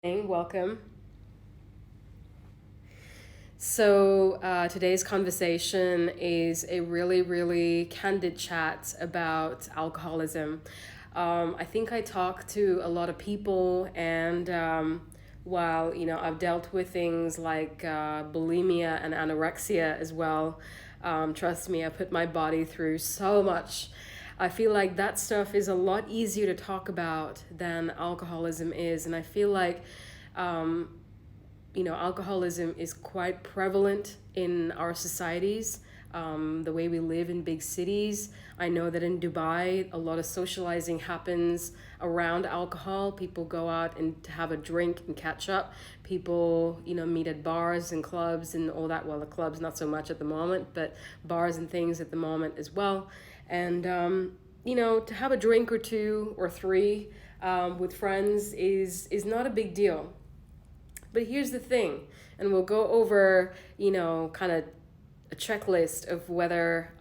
Welcome. So, today's conversation is a really, really candid chat about alcoholism. I think I talk to a lot of people, and while I've dealt with things like bulimia and anorexia as well, trust me, I put my body through so much. I feel like that stuff is a lot easier to talk about than alcoholism is, and I feel like alcoholism is quite prevalent in our societies, the way we live in big cities. I know that in Dubai, a lot of socializing happens around alcohol. People go out and to have a drink and catch up. People, meet at bars and clubs and all that. Well, the clubs not so much at the moment, but bars and things at the moment as well. And to have a drink or two or three with friends is not a big deal. But here's the thing, and we'll go over, kind of a checklist of whether,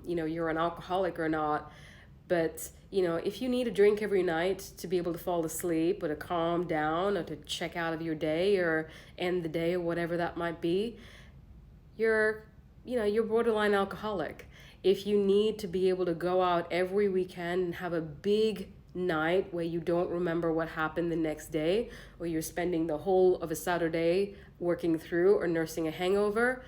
you're an alcoholic or not. But, if you need a drink every night to be able to fall asleep or to calm down or to check out of your day or end the day or whatever that might be, you're you're borderline alcoholic. If you need to be able to go out every weekend and have a big night where you don't remember what happened the next day, or you're spending the whole of a Saturday working through or nursing a hangover,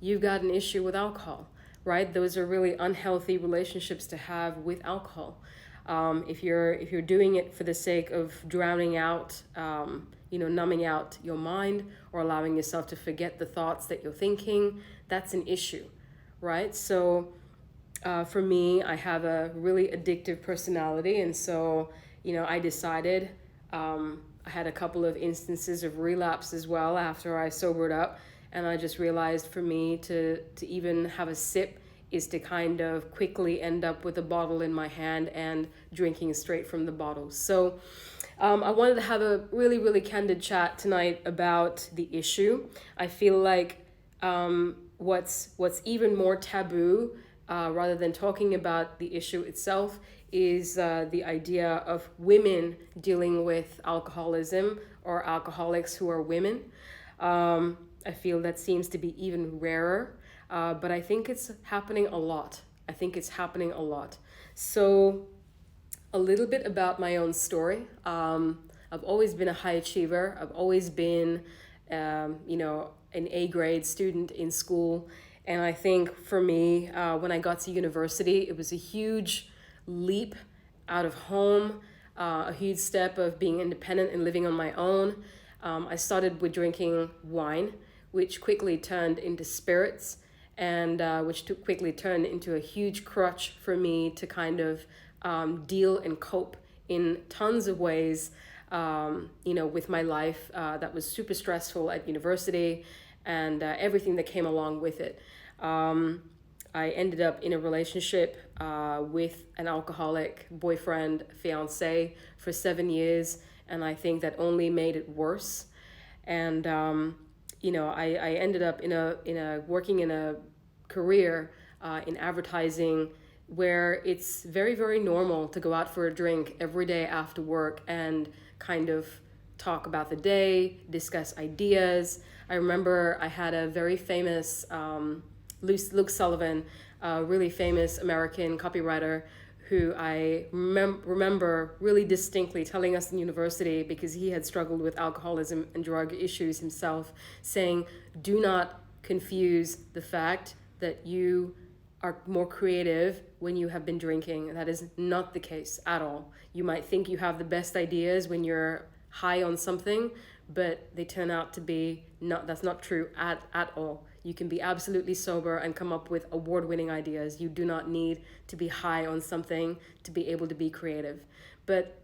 you've got an issue with alcohol, right? Those are really unhealthy relationships to have with alcohol. If you're doing it for the sake of drowning out, numbing out your mind or allowing yourself to forget the thoughts that you're thinking, that's an issue, right? So for me, I have a really addictive personality, and so I decided. I had a couple of instances of relapse as well after I sobered up, and I just realized for me to even have a sip is to kind of quickly end up with a bottle in my hand and drinking straight from the bottle. So I wanted to have a really, really candid chat tonight about the issue. I feel like what's even more taboo, rather than talking about the issue itself, is the idea of women dealing with alcoholism or alcoholics who are women. I feel that seems to be even rarer, but I think it's happening a lot. I think it's happening a lot. So, a little bit about my own story. I've always been a high achiever. I've always been, an A grade student in school. And I think for me, when I got to university, it was a huge leap out of home, a huge step of being independent and living on my own. I started with drinking wine, which quickly turned into spirits, and quickly turned into a huge crutch for me to kind of deal and cope in tons of ways, with my life that was super stressful at university and everything that came along with it. Um, I ended up in a relationship with an alcoholic boyfriend, fiance for 7 years, and I think that only made it worse. And I ended up in a working in a career in advertising where it's very, very normal to go out for a drink every day after work and kind of talk about the day, discuss ideas. I remember I had a very famous Luke Sullivan, a really famous American copywriter who I remember really distinctly telling us in university, because he had struggled with alcoholism and drug issues himself, saying, do not confuse the fact that you are more creative when you have been drinking. That is not the case at all. You might think you have the best ideas when you're high on something, but they turn out to be not. That's not true at all. You can be absolutely sober and come up with award-winning ideas. You do not need to be high on something to be able to be creative. But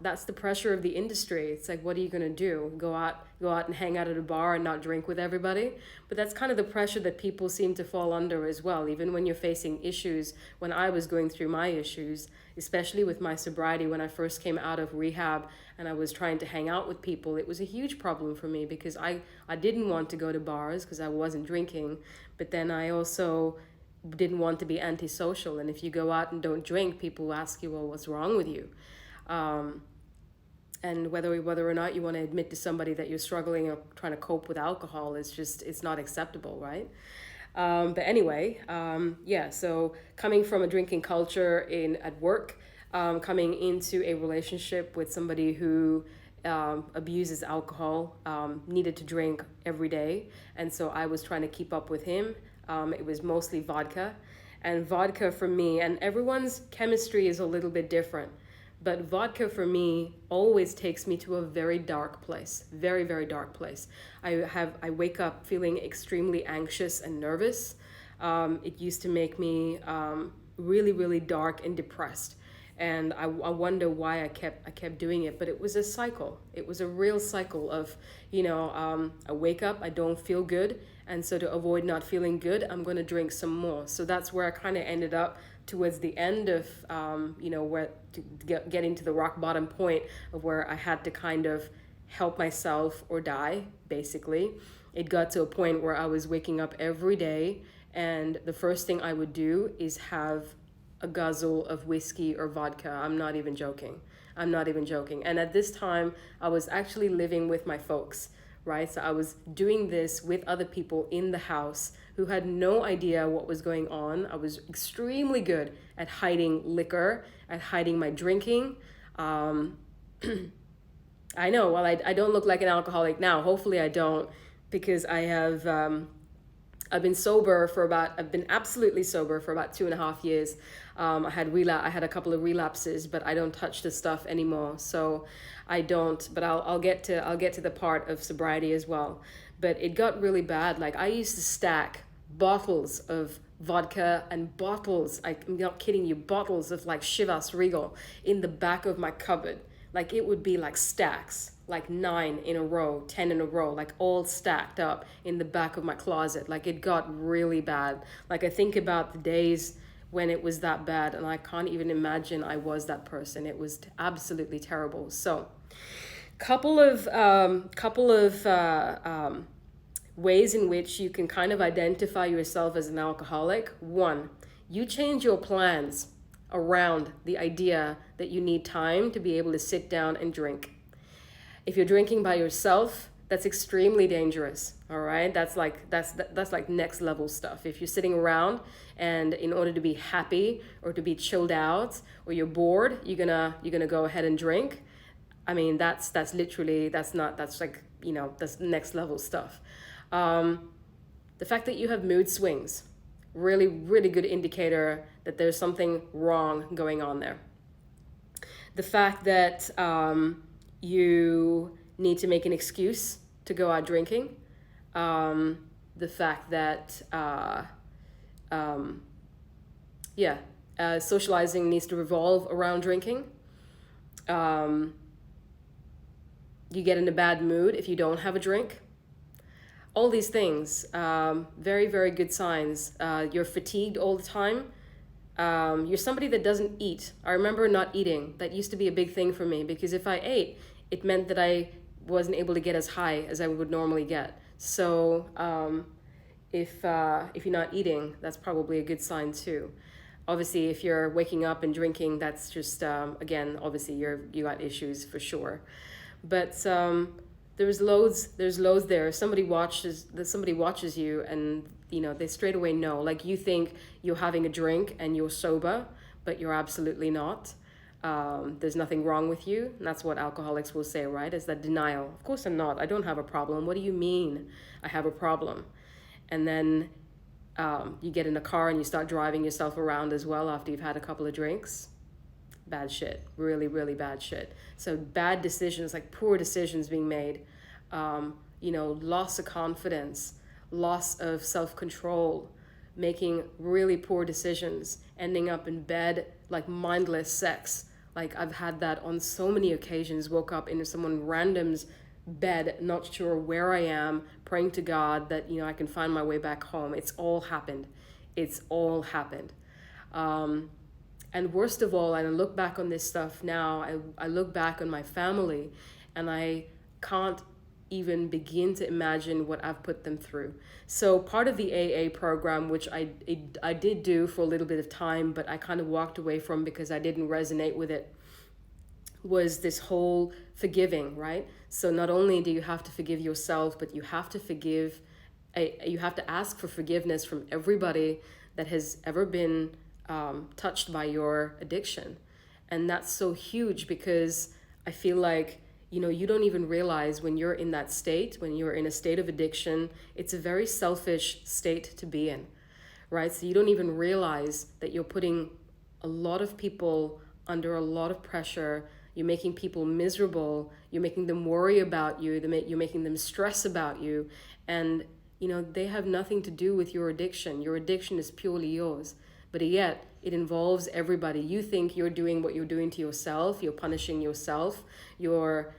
that's the pressure of the industry. It's like, what are you going to do? Go out and hang out at a bar and not drink with everybody? But that's kind of the pressure that people seem to fall under as well, even when you're facing issues. When I was going through my issues, especially with my sobriety, when I first came out of rehab and I was trying to hang out with people, it was a huge problem for me because I didn't want to go to bars because I wasn't drinking, but then I also didn't want to be antisocial. And if you go out and don't drink, people ask you, well, what's wrong with you? Um, And whether or not you want to admit to somebody that you're struggling or trying to cope with alcohol is just, it's not acceptable, right? But anyway, yeah, so coming from a drinking culture at work, coming into a relationship with somebody who abuses alcohol, needed to drink every day. And so I was trying to keep up with him. It was mostly vodka. And vodka for me, and everyone's chemistry is a little bit different. But vodka for me always takes me to a very dark place, very, very dark place. I wake up feeling extremely anxious and nervous. It used to make me really, really dark and depressed. And I wonder why I kept doing it, but it was a cycle. It was a real cycle of, I wake up, I don't feel good, and so to avoid not feeling good, I'm going to drink some more. So that's where I kind of ended up towards the end of, where to getting to the rock bottom point of where I had to kind of help myself or die, basically. It got to a point where I was waking up every day, and the first thing I would do is have a guzzle of whiskey or vodka. I'm not even joking. And at this time, I was actually living with my folks, right? So I was doing this with other people in the house who had no idea what was going on. I was extremely good at hiding liquor, at hiding my drinking. I know, well, I don't look like an alcoholic now. Hopefully I don't, because I've been absolutely sober for about 2.5 years. I had a couple of relapses, but I don't touch the stuff anymore. So I don't, but I'll get to the part of sobriety as well. But it got really bad. Like I used to stack bottles of vodka and bottles, I'm not kidding you, bottles of like Chivas Regal in the back of my cupboard. Like it would be like stacks, like 9 in a row, 10 in a row, like all stacked up in the back of my closet. Like it got really bad. Like I think about the days when it was that bad, and I can't even imagine I was that person. It was absolutely terrible. So couple of ways in which you can kind of identify yourself as an alcoholic. One, you change your plans around the idea that you need time to be able to sit down and drink. If you're drinking by yourself, that's extremely dangerous. All right, that's like next level stuff. If you're sitting around and in order to be happy or to be chilled out or you're bored, you're gonna go ahead and drink. I mean, that's next level stuff. The fact that you have mood swings, really, really good indicator that there's something wrong going on there. The fact that you need to make an excuse to go out drinking. The fact that, socializing needs to revolve around drinking. You get in a bad mood if you don't have a drink. All these things, very, very good signs. You're fatigued all the time. You're somebody that doesn't eat. I remember not eating. That used to be a big thing for me, because if I ate, it meant that I wasn't able to get as high as I would normally get. So if you're not eating, that's probably a good sign too. Obviously, if you're waking up and drinking, that's just, again, obviously you got issues for sure. But there's loads there. Somebody watches you, and they straight away know. Like, you think you're having a drink and you're sober, but you're absolutely not. There's nothing wrong with you. And that's what alcoholics will say, right? Is that denial. Of course I'm not. I don't have a problem. What do you mean I have a problem? And then you get in a car and you start driving yourself around as well after you've had a couple of drinks. Bad shit. Really, really bad shit. So bad decisions, like poor decisions being made. Loss of confidence, loss of self-control, making really poor decisions, ending up in bed, like mindless sex. Like I've had that on so many occasions, woke up in someone random's bed, not sure where I am, praying to God that, I can find my way back home. It's all happened. And worst of all, and I look back on this stuff now, I look back on my family, and I can't even begin to imagine what I've put them through. So part of the AA program, which I did do for a little bit of time, but I kind of walked away from because I didn't resonate with it, was this whole forgiving, right? So not only do you have to forgive yourself, but you have to you have to ask for forgiveness from everybody that has ever been touched by your addiction. And that's so huge because I feel like, you don't even realize when you're in that state, when you're in a state of addiction, it's a very selfish state to be in, right? So you don't even realize that you're putting a lot of people under a lot of pressure. You're making people miserable. You're making them worry about you. You're making them stress about you. And, they have nothing to do with your addiction. Your addiction is purely yours. But yet, it involves everybody. You think you're doing what you're doing to yourself. You're punishing yourself. You're,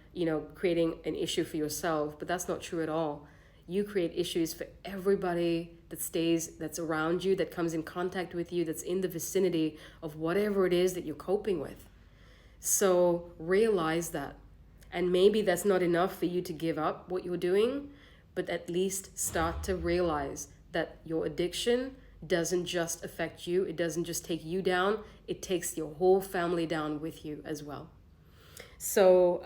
creating an issue for yourself. But that's not true at all. You create issues for everybody that's around you, that comes in contact with you, that's in the vicinity of whatever it is that you're coping with. So realize that. And maybe that's not enough for you to give up what you're doing, but at least start to realize that your addiction doesn't just affect you. It doesn't just take you down. It takes your whole family down with you as well. So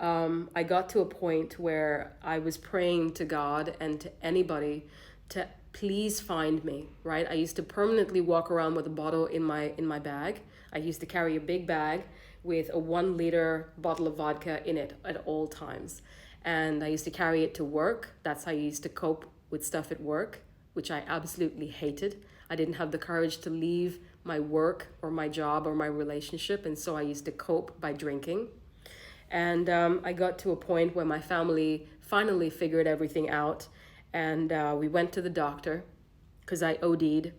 I got to a point where I was praying to God and to anybody to please find me, right? I used to permanently walk around with a bottle in my bag. I used to carry a big bag with a 1 liter bottle of vodka in it at all times. And I used to carry it to work. That's how I used to cope with stuff at work, which I absolutely hated. I didn't have the courage to leave my work or my job or my relationship. And so I used to cope by drinking. And I got to a point where my family finally figured everything out. And we went to the doctor because I OD'd.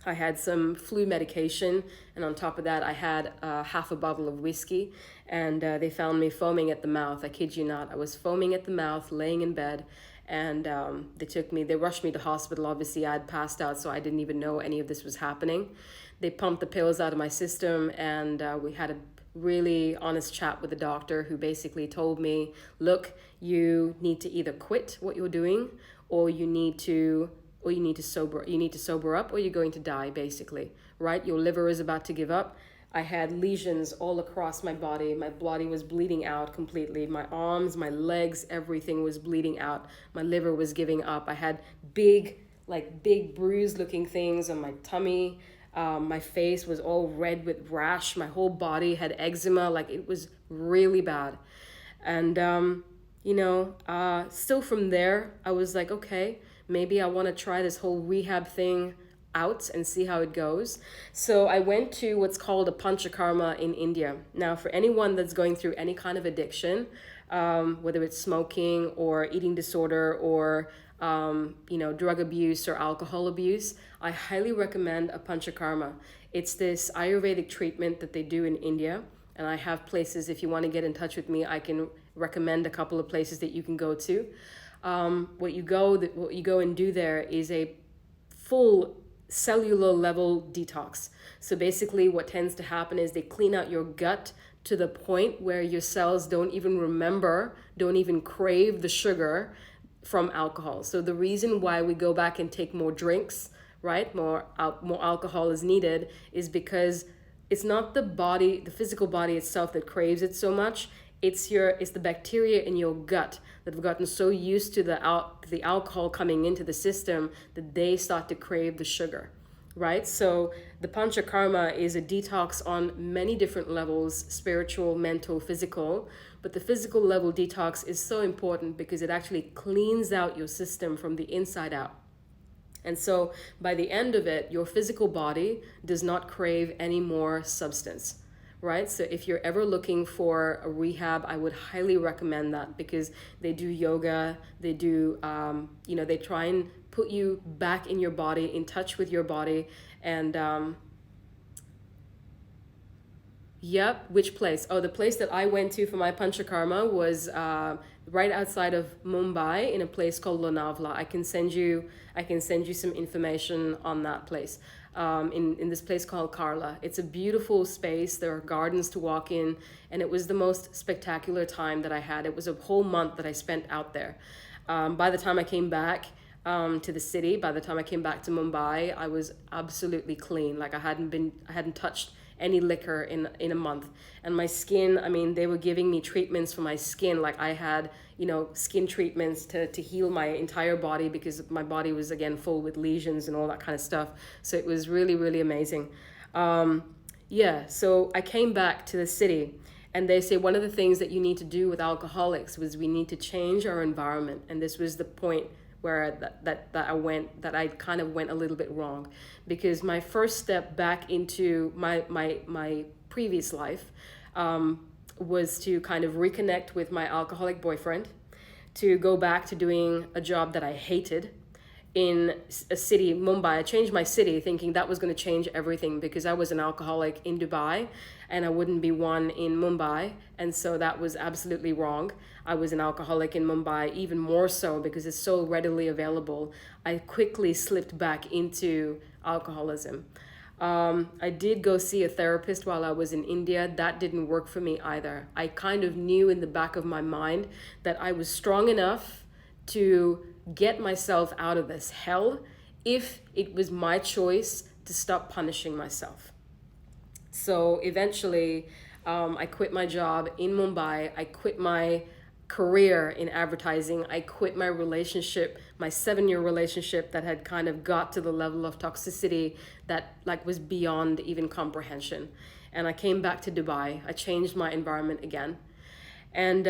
I had some flu medication, and on top of that, I had half a bottle of whiskey, and they found me foaming at the mouth. I kid you not. I was foaming at the mouth, laying in bed, and they rushed me to hospital. Obviously, I had passed out, so I didn't even know any of this was happening. They pumped the pills out of my system, and we had a really honest chat with the doctor, who basically told me, look, you need to either quit what you're doing, or you need to sober up, or you're going to die, basically, right? Your liver is about to give up. I had lesions all across my body. My body was bleeding out completely. My arms, my legs, everything was bleeding out. My liver was giving up. I had big bruise looking things on my tummy. My face was all red with rash. My whole body had eczema. It was really bad. And, still from there, I was like, okay, maybe I want to try this whole rehab thing out and see how it goes. So I went to what's called a panchakarma in India. Now, for anyone that's going through any kind of addiction, whether it's smoking or eating disorder or drug abuse or alcohol abuse, I highly recommend a panchakarma. It's this Ayurvedic treatment that they do in India. And I have places, if you want to get in touch with me, I can recommend a couple of places that you can go to. What you go and do there is a full cellular level detox. So basically what tends to happen is they clean out your gut to the point where your cells don't even crave the sugar from alcohol. So the reason why we go back and take more drinks, right? More alcohol is needed, is because it's not the physical body itself that craves it so much. It's the bacteria in your gut that have gotten so used to the alcohol coming into the system that they start to crave the sugar, right? So the panchakarma is a detox on many different levels: spiritual, mental, physical. But the physical level detox is so important because it actually cleans out your system from the inside out. And so by the end of it, your physical body does not crave any more substance. Right? So if you're ever looking for a rehab, I would highly recommend that, because they do yoga, they do, they try and put you back in your body, in touch with your body. And which place? Oh, the place that I went to for my panchakarma was right outside of Mumbai, in a place called Lonavala. I can send you some information on that place. In this place called Karla. It's a beautiful space. There are gardens to walk in, and it was the most spectacular time that I had. It was a whole month that I spent out there. By the time I came back to the city, by the time I came back to Mumbai, I was absolutely clean. I hadn't touched any liquor in a month. And my skin, I mean, they were giving me treatments for my skin. Like I had, skin treatments to heal my entire body because my body was, again, full with lesions and all that kind of stuff. So it was really, really amazing. So I came back to the city, and they say one of the things that you need to do with alcoholics was we need to change our environment. And this was the point where I kind of went a little bit wrong, because my first step back into my previous life was to kind of reconnect with my alcoholic boyfriend, to go back to doing a job that I hated in a city, Mumbai. I changed my city thinking that was going to change everything, because I was an alcoholic in Dubai and I wouldn't be one in Mumbai. And so that was absolutely wrong. I was an alcoholic in Mumbai, even more so because it's so readily available. I quickly slipped back into alcoholism. I did go see a therapist while I was in India. That didn't work for me either. I kind of knew in the back of my mind that I was strong enough to get myself out of this hell if it was my choice to stop punishing myself. So eventually, I quit my job in Mumbai. I quit my career in advertising. I quit my relationship, my 7-year relationship that had kind of got to the level of toxicity that was beyond even comprehension. And I came back to Dubai. I changed my environment again. And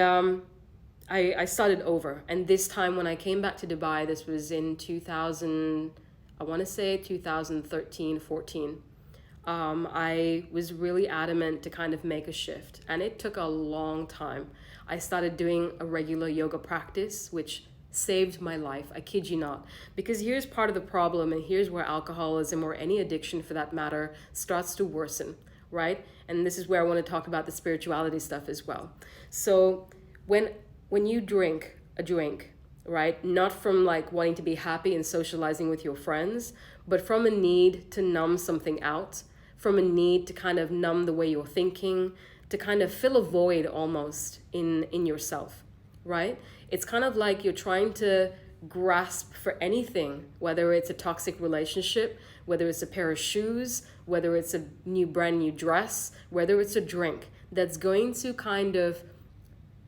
I started over. And this time when I came back to Dubai, this was in 2013, 14. I was really adamant to kind of make a shift, and it took a long time. I started doing a regular yoga practice, which saved my life. I kid you not. Because here's part of the problem, and here's where alcoholism, or any addiction for that matter, starts to worsen, right? And this is where I want to talk about the spirituality stuff as well. So when you drink a drink, right, not from wanting to be happy and socializing with your friends, but from a need to numb something out, from a need to kind of numb the way you're thinking, to kind of fill a void almost in yourself, right? It's kind of like you're trying to grasp for anything, whether it's a toxic relationship, whether it's a pair of shoes, whether it's a brand new dress, whether it's a drink that's going to kind of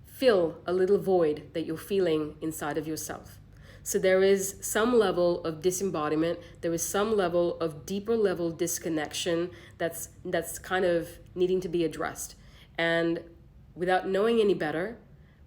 fill a little void that you're feeling inside of yourself. So there is some level of disembodiment, there is some level of deeper level disconnection that's kind of needing to be addressed. And without knowing any better,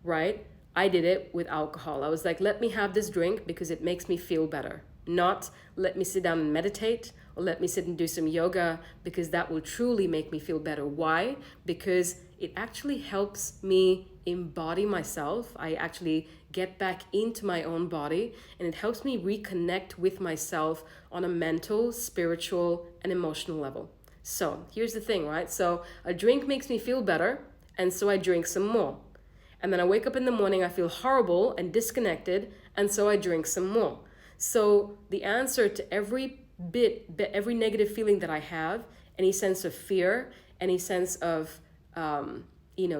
right, I did it with alcohol. I was like, let me have this drink because it makes me feel better. Not let me sit down and meditate, or let me sit and do some yoga because that will truly make me feel better. Why? Because it actually helps me embody myself. I actually get back into my own body, and it helps me reconnect with myself on a mental, spiritual, and emotional level. So here's the thing, right? So a drink makes me feel better, and so I drink some more. And then I wake up in the morning, I feel horrible and disconnected, and so I drink some more. So the answer to every negative feeling that I have, any sense of fear, any sense of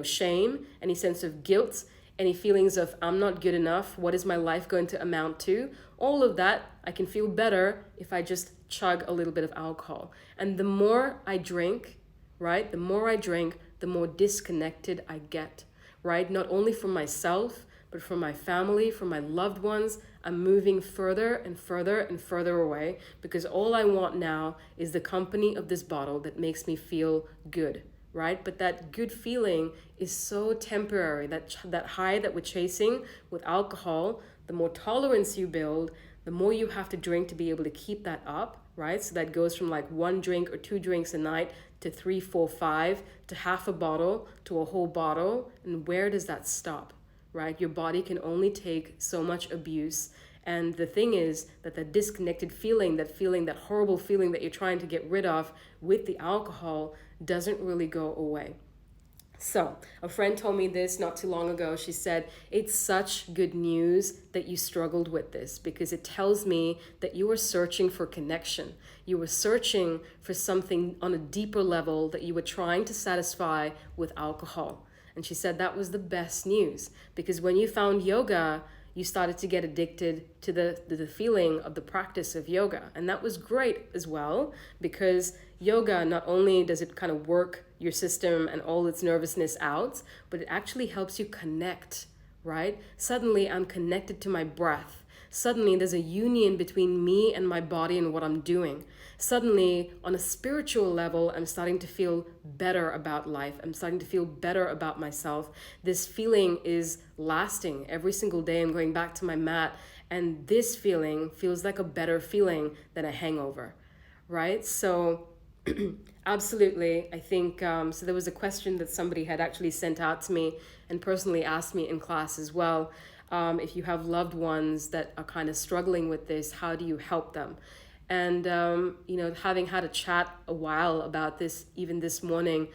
shame, any sense of guilt, any feelings of I'm not good enough, what is my life going to amount to? All of that, I can feel better if I just chug a little bit of alcohol. And the more I drink, right, the more disconnected I get, right? Not only from myself, but from my family, from my loved ones. I'm moving further and further and further away because all I want now is the company of this bottle that makes me feel good, right? But that good feeling is so temporary. That high that we're chasing with alcohol, the more tolerance you build, the more you have to drink to be able to keep that up, right? So that goes from 1 drink or 2 drinks a night to 3, 4, 5, to half a bottle, to a whole bottle. And where does that stop, right? Your body can only take so much abuse. And the thing is that the disconnected feeling, that horrible feeling that you're trying to get rid of with the alcohol doesn't really go away. So a friend told me this not too long ago. She said, it's such good news that you struggled with this because it tells me that you were searching for connection. You were searching for something on a deeper level that you were trying to satisfy with alcohol. And she said that was the best news because when you found yoga, you started to get addicted to the feeling of the practice of yoga. And that was great as well, because yoga, not only does it kind of work your system and all its nervousness out, but it actually helps you connect, right? Suddenly I'm connected to my breath. Suddenly there's a union between me and my body and what I'm doing. Suddenly, on a spiritual level, I'm starting to feel better about life. I'm starting to feel better about myself. This feeling is lasting. Every single day I'm going back to my mat, and this feeling feels like a better feeling than a hangover, right? So absolutely, I think, so there was a question that somebody had actually sent out to me and personally asked me in class as well. If you have loved ones that are kind of struggling with this, how do you help them? And, having had a chat a while about this, even this morning,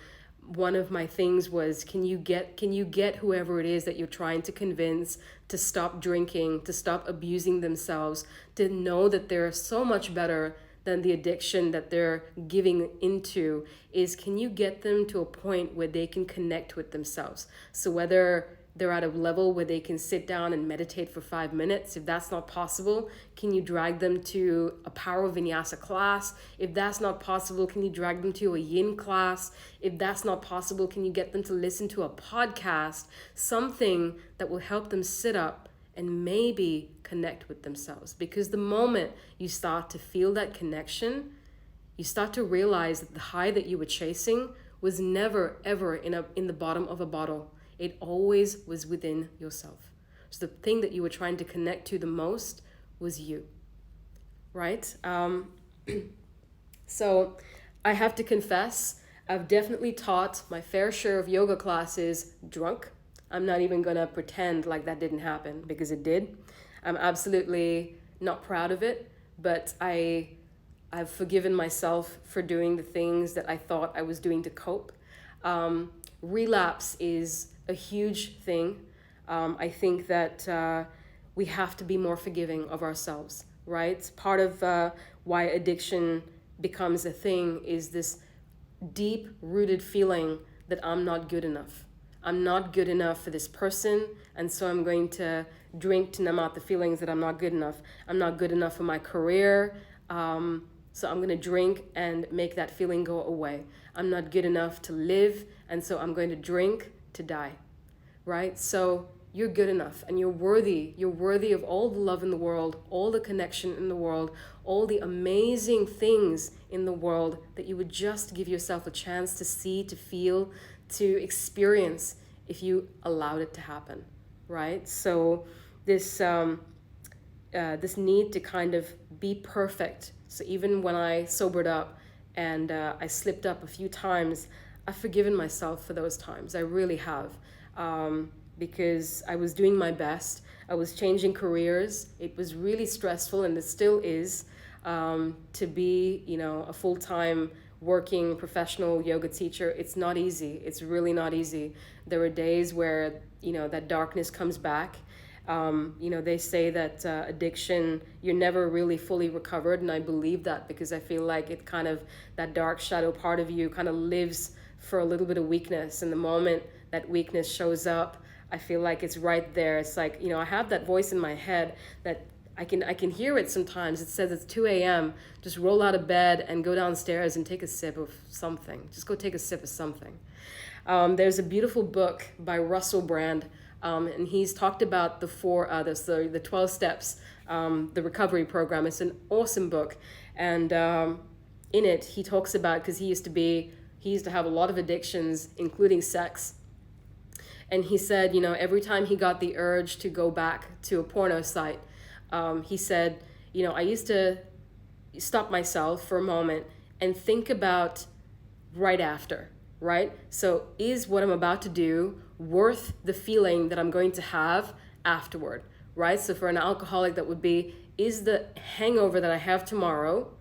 one of my things was, can you get whoever it is that you're trying to convince to stop drinking, to stop abusing themselves, to know that they're so much better than the addiction that they're giving into, is can you get them to a point where they can connect with themselves? So whether they're at a level where they can sit down and meditate for 5 minutes. If that's not possible, can you drag them to a power vinyasa class? If that's not possible, can you drag them to a yin class? If that's not possible, can you get them to listen to a podcast? Something that will help them sit up and maybe connect with themselves. Because the moment you start to feel that connection, you start to realize that the high that you were chasing was never, ever in the bottom of a bottle. It always was within yourself. So the thing that you were trying to connect to the most was you, right? So I have to confess, I've definitely taught my fair share of yoga classes drunk. I'm not even gonna pretend like that didn't happen, because it did. I'm absolutely not proud of it, but I've forgiven myself for doing the things that I thought I was doing to cope. Relapse is a huge thing. I think that we have to be more forgiving of ourselves, right? Part of why addiction becomes a thing is this deep-rooted feeling that I'm not good enough. I'm not good enough for this person, and so I'm going to drink to numb out the feelings that I'm not good enough. I'm not good enough for my career, so I'm going to drink and make that feeling go away. I'm not good enough to live, and so I'm going to drink to die, right? So you're good enough, and you're worthy. You're worthy of all the love in the world, all the connection in the world, all the amazing things in the world that you would just give yourself a chance to see, to feel, to experience if you allowed it to happen, right? So this need to kind of be perfect. So even when I sobered up and I slipped up a few times, I've forgiven myself for those times. I really have, because I was doing my best. I was changing careers. It was really stressful, and it still is, to be, a full-time working professional yoga teacher. It's not easy. It's really not easy. There are days where, that darkness comes back. They say that addiction, you're never really fully recovered, and I believe that, because I feel like it kind of, that dark shadow part of you kind of lives for a little bit of weakness, and the moment that weakness shows up, I feel like it's right there. It's like, I have that voice in my head that I can hear it sometimes. It says it's 2 a.m. Just roll out of bed and go downstairs and take a sip of something. Just go take a sip of something. There's a beautiful book by Russell Brand, and he's talked about the 12 steps, the recovery program. It's an awesome book. And in it, he talks about, because he used to have a lot of addictions, including sex. And he said, every time he got the urge to go back to a porno site, he said, I used to stop myself for a moment and think about right after, right? So is what I'm about to do worth the feeling that I'm going to have afterward, right? So for an alcoholic, that would be, is the hangover that I have tomorrow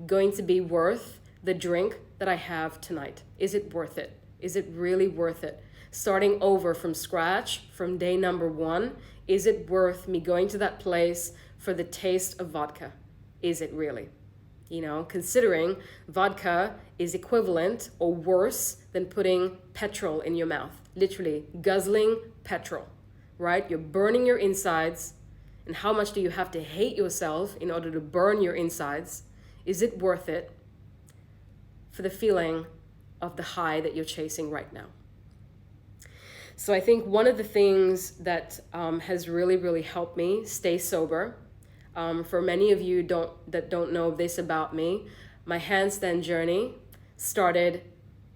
going to be worth the drink that I have tonight? Is it worth it? Is it really worth it? Starting over from scratch, from day number 1, is it worth me going to that place for the taste of vodka? Is it really? Considering vodka is equivalent or worse than putting petrol in your mouth, literally guzzling petrol, right? You're burning your insides, And how much do you have to hate yourself in order to burn your insides? Is it worth it for the feeling of the high that you're chasing right now? So I think one of the things that has really, really helped me stay sober, for many of you that don't know this about me, my handstand journey started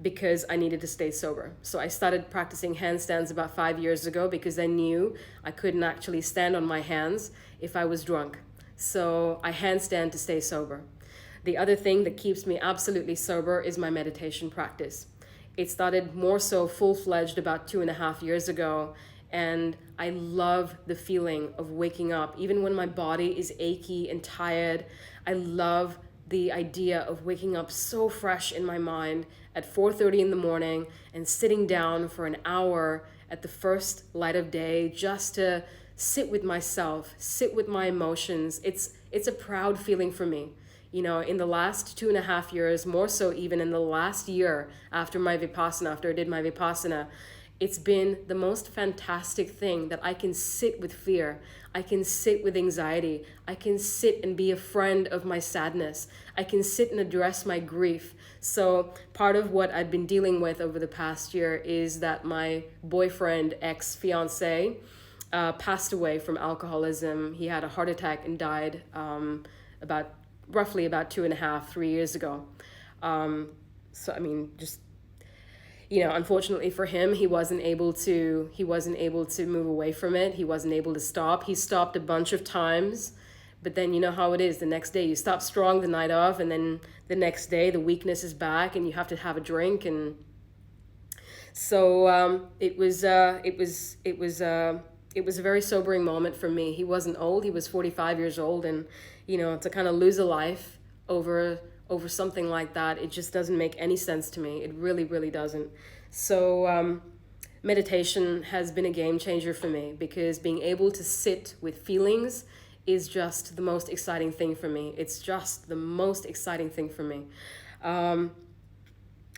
because I needed to stay sober. So I started practicing handstands about 5 years ago because I knew I couldn't actually stand on my hands if I was drunk. So I handstand to stay sober. The other thing that keeps me absolutely sober is my meditation practice. It started more so full-fledged about 2.5 years ago, and I love the feeling of waking up, even when my body is achy and tired. I love the idea of waking up so fresh in my mind at 4:30 in the morning and sitting down for an hour at the first light of day just to sit with myself, sit with my emotions. It's a proud feeling for me. You know, in the last 2.5 years, more so even in the last year after I did my Vipassana, it's been the most fantastic thing that I can sit with fear. I can sit with anxiety. I can sit and be a friend of my sadness. I can sit and address my grief. So part of what I've been dealing with over the past year is that my boyfriend, ex-fiance, passed away from alcoholism. He had a heart attack and died roughly about 2.5, 3 years ago. So I mean, just, you know, unfortunately for him, he wasn't able to move away from it. He wasn't able to stop. He stopped a bunch of times, but then you know how it is. The next day you stop strong the night of, and then the next day the weakness is back, and you have to have a drink. And so it was a very sobering moment for me. He wasn't old. He was 45 years old, and you know, to kind of lose a life over something like that, it just doesn't make any sense to me. It really, really doesn't. So meditation has been a game changer for me, because being able to sit with feelings is just the most exciting thing for me. It's just the most exciting thing for me.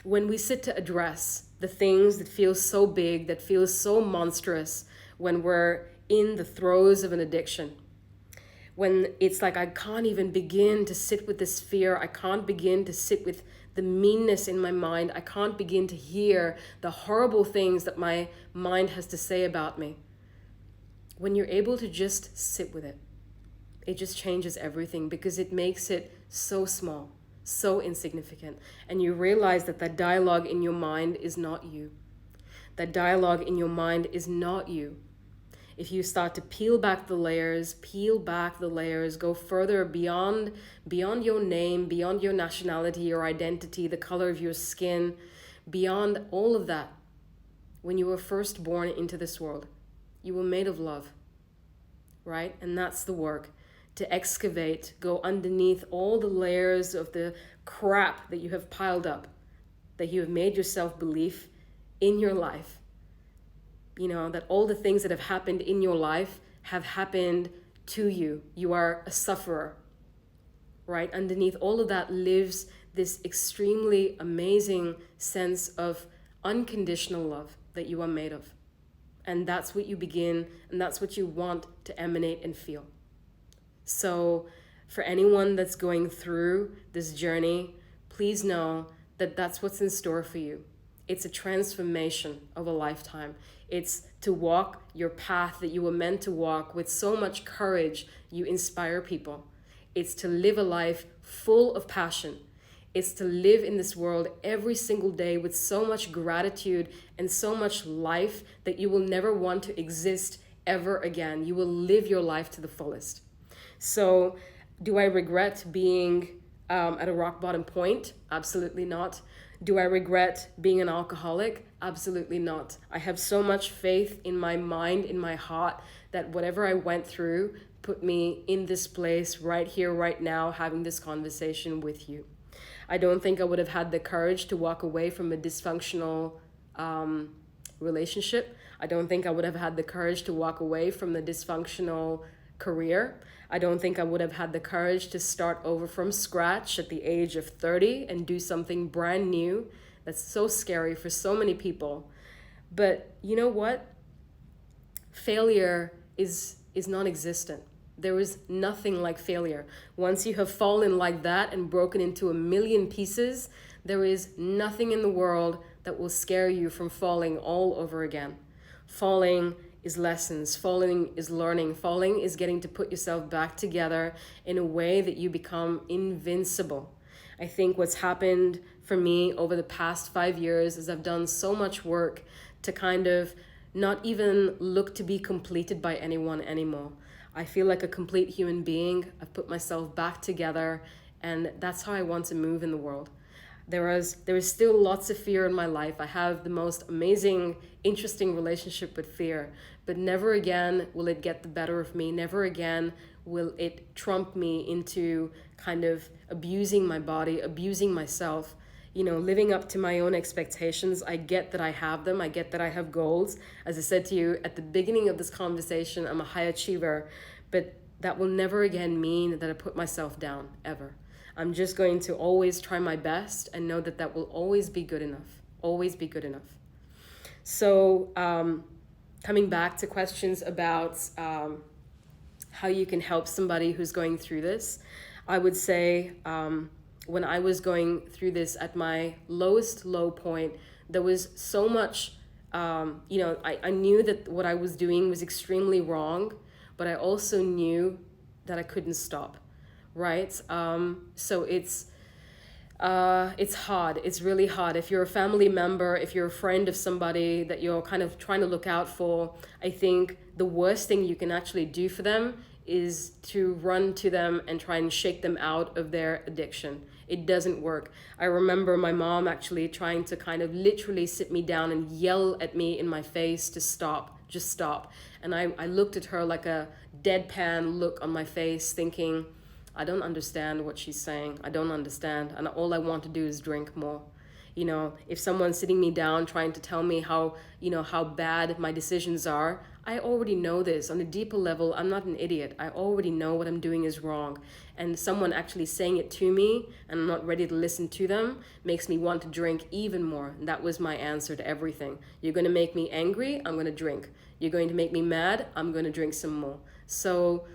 When we sit to address the things that feel so big, that feel so monstrous, when we're in the throes of an addiction, when it's like I can't even begin to sit with this fear, I can't begin to sit with the meanness in my mind, I can't begin to hear the horrible things that my mind has to say about me. When you're able to just sit with it, it just changes everything, because it makes it so small, so insignificant. And you realize that that dialogue in your mind is not you. That dialogue in your mind is not you. If you start to peel back the layers, go further beyond your name, beyond your nationality, your identity, the color of your skin, beyond all of that. When you were first born into this world, you were made of love, right? And that's the work, to excavate, go underneath all the layers of the crap that you have piled up, that you have made yourself believe in your life. You know, that all the things that have happened in your life have happened to you. You are a sufferer, right? Underneath all of that lives this extremely amazing sense of unconditional love that you are made of. And that's what you begin, and that's what you want to emanate and feel. So for anyone that's going through this journey, please know that that's what's in store for you. It's a transformation of a lifetime. It's to walk your path that you were meant to walk with so much courage. You inspire people. It's to live a life full of passion. It's to live in this world every single day with so much gratitude and so much life that you will never want to exist ever again. You will live your life to the fullest. So, do I regret being at a rock bottom point? Absolutely not. Do I regret being an alcoholic? Absolutely not. I have so much faith in my mind, in my heart, that whatever I went through put me in this place right here, right now, having this conversation with you. I don't think I would have had the courage to walk away from a dysfunctional relationship. I don't think I would have had the courage to walk away from the dysfunctional career. I don't think I would have had the courage to start over from scratch at the age of 30 and do something brand new. That's so scary for so many people. But you know what? Failure is non-existent. There is nothing like failure. Once you have fallen like that and broken into a million pieces, there is nothing in the world that will scare you from falling all over again. Falling is lessons, falling is learning, falling is getting to put yourself back together in a way that you become invincible. I think what's happened for me over the past 5 years is I've done so much work to kind of not even look to be completed by anyone anymore. I feel like a complete human being. I've put myself back together, and that's how I want to move in the world. There is still lots of fear in my life. I have the most amazing, interesting relationship with fear, but never again will it get the better of me. Never again will it trump me into kind of abusing my body, abusing myself, living up to my own expectations. I get that I have them. I get that I have goals. As I said to you at the beginning of this conversation, I'm a high achiever, but that will never again mean that I put myself down, ever. I'm just going to always try my best and know that that will always be good enough, always be good enough. So coming back to questions about how you can help somebody who's going through this, I would say when I was going through this at my lowest low point, there was so much, I knew that what I was doing was extremely wrong, but I also knew that I couldn't stop, right? So it's hard. It's really hard. If you're a family member, if you're a friend of somebody that you're kind of trying to look out for, I think the worst thing you can actually do for them is to run to them and try and shake them out of their addiction. It doesn't work. I remember my mom actually trying to kind of literally sit me down and yell at me in my face to stop, just stop. And I looked at her like a deadpan look on my face thinking, I don't understand what she's saying. I don't understand. And all I want to do is drink more. If someone's sitting me down trying to tell me how bad my decisions are, I already know this. On a deeper level, I'm not an idiot. I already know what I'm doing is wrong. And someone actually saying it to me and I'm not ready to listen to them makes me want to drink even more. And that was my answer to everything. You're going to make me angry, I'm going to drink. You're going to make me mad, I'm going to drink some more. So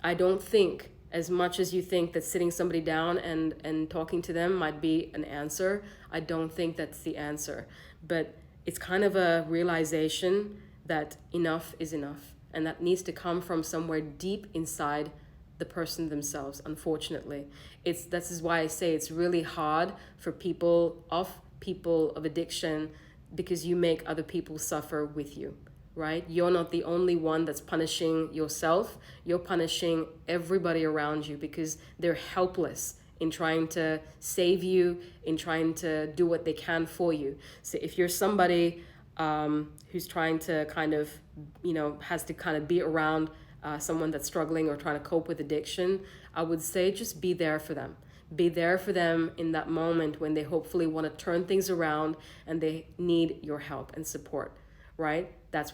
I don't think, as much as you think that sitting somebody down and talking to them might be an answer, I don't think that's the answer. But it's kind of a realization that enough is enough. And that needs to come from somewhere deep inside the person themselves, unfortunately. This is why I say it's really hard for people of addiction, because you make other people suffer with you. Right? You're not the only one that's punishing yourself. You're punishing everybody around you because they're helpless in trying to save you, in trying to do what they can for you. So if you're somebody who's trying to kind of, has to kind of be around someone that's struggling or trying to cope with addiction, I would say just be there for them. Be there for them in that moment when they hopefully want to turn things around and they need your help and support. Right? That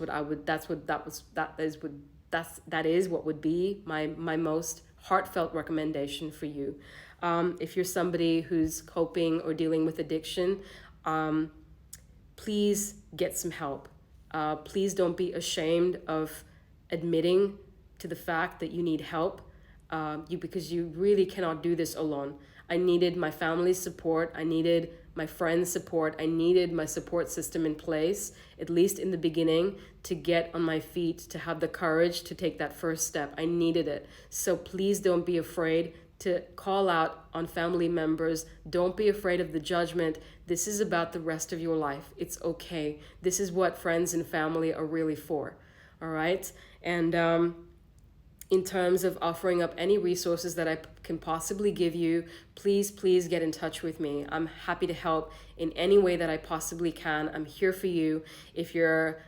is what would be my most heartfelt recommendation for you. If you're somebody who's coping or dealing with addiction, please get some help. Please don't be ashamed of admitting to the fact that you need help, because you really cannot do this alone. I needed my family's support. I needed my friends' support. I needed my support system in place, at least in the beginning, to get on my feet, to have the courage to take that first step. I needed it. So please don't be afraid to call out on family members. Don't be afraid of the judgment. This is about the rest of your life. It's okay. This is what friends and family are really for. All right? And in terms of offering up any resources that I can possibly give you, please get in touch with me. I'm happy to help in any way that I possibly can. I'm here for you. If you're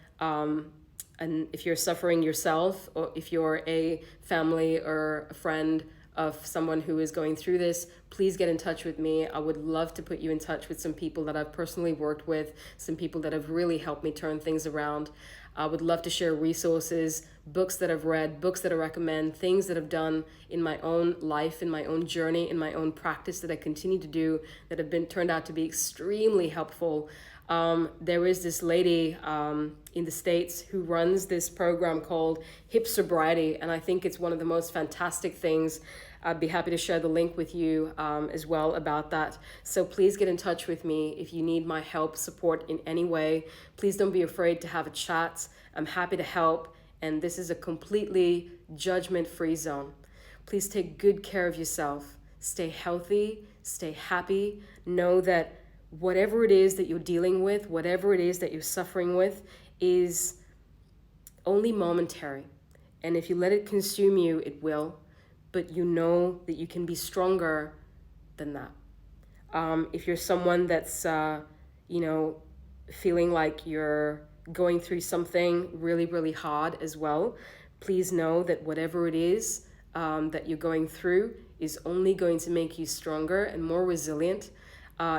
suffering yourself, or if you're a family or a friend of someone who is going through this, please get in touch with me. I would love to put you in touch with some people that I've personally worked with, some people that have really helped me turn things around. I would love to share resources, books that I've read, books that I recommend, things that I've done in my own life, in my own journey, in my own practice that I continue to do that have been turned out to be extremely helpful. There is this lady in the States who runs this program called Hip Sobriety, and I think it's one of the most fantastic things. I'd be happy to share the link with you as well about that. So please get in touch with me if you need my help, support in any way. Please don't be afraid to have a chat. I'm happy to help, and this is a completely judgment-free zone. Please take good care of yourself. Stay healthy, stay happy. Know that whatever it is that you're dealing with, whatever it is that you're suffering with, is only momentary. And if you let it consume you, it will. But you know that you can be stronger than that. If you're someone that's, feeling like you're going through something really, really hard as well, please know that whatever it is that you're going through is only going to make you stronger and more resilient.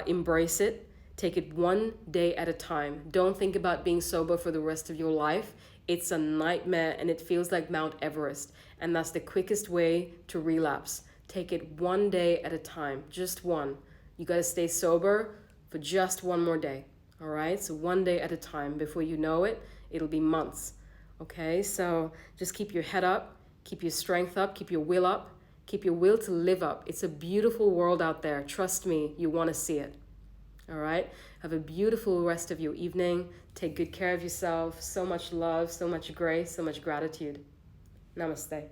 Embrace it. Take it one day at a time. Don't think about being sober for the rest of your life. It's a nightmare and it feels like Mount Everest. And that's the quickest way to relapse. Take it one day at a time, just one. You got to stay sober for just one more day. All right? So one day at a time. Before you know it, it'll be months. Okay? So just keep your head up, keep your strength up, keep your will up, keep your will to live up. It's a beautiful world out there. Trust me, you want to see it. All right? Have a beautiful rest of your evening. Take good care of yourself. So much love, so much grace, so much gratitude. Namaste.